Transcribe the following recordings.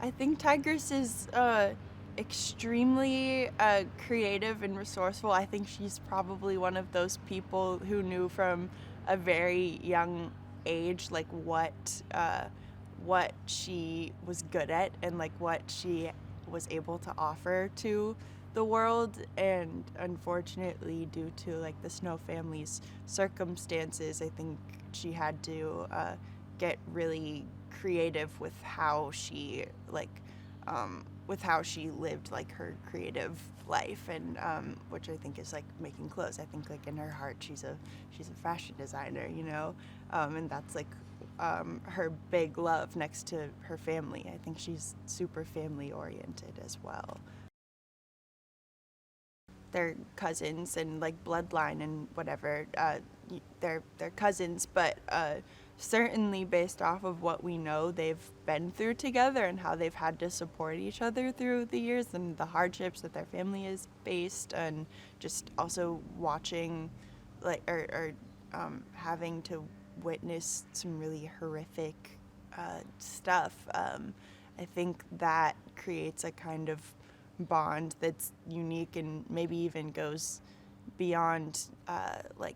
I think Tigris is extremely creative and resourceful. I think she's probably one of those people who knew from a very young age like what she was good at and like what she was able to offer to the world. And unfortunately, due to like the Snow family's circumstances, I think she had to get really creative with how she lived like her creative life. And which I think is like making clothes. I think like in her heart she's a fashion designer, you know. And that's like her big love next to her family. I think she's super family oriented as well. They're cousins and like bloodline and whatever. They're cousins, but certainly based off of what we know they've been through together and how they've had to support each other through the years and the hardships that their family has faced, and just also watching or having to witness some really horrific stuff. I think that creates a kind of bond that's unique and maybe even goes beyond like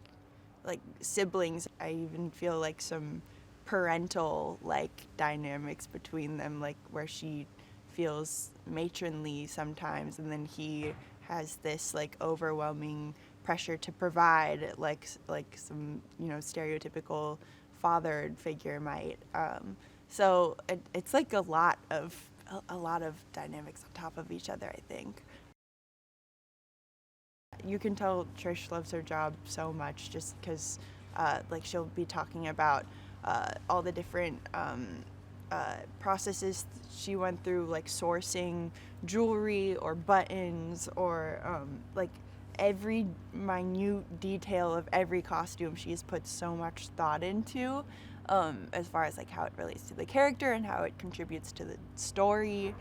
siblings. I even feel like some parental like dynamics between them, like where she feels matronly sometimes, and then he has this like overwhelming pressure to provide, like some stereotypical fathered figure might. So it's like a lot of dynamics on top of each other, I think. You can tell Trish loves her job so much just because, like, she'll be talking about all the different processes she went through, like sourcing jewelry or buttons or like every minute detail of every costume she's put so much thought into, as far as like how it relates to the character and how it contributes to the story.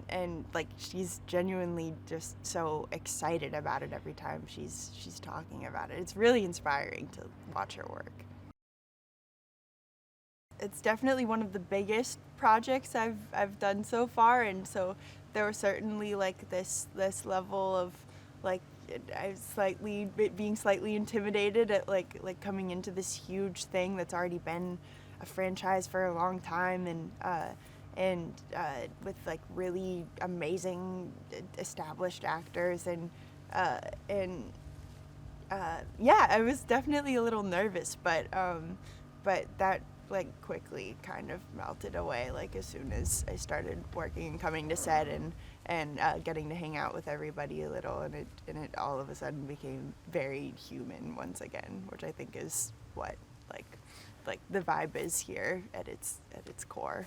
And like she's genuinely just so excited about it every time she's talking about it. It's really inspiring to watch her work. It's definitely one of the biggest projects I've done so far, and so there was certainly like this level of like I was being slightly intimidated at like coming into this huge thing that's already been a franchise for a long time, and with like really amazing established actors, and yeah, I was definitely a little nervous, but that like quickly kind of melted away like as soon as I started working and coming to set and getting to hang out with everybody a little, and it all of a sudden became very human once again, which I think is what like the vibe is here at its core.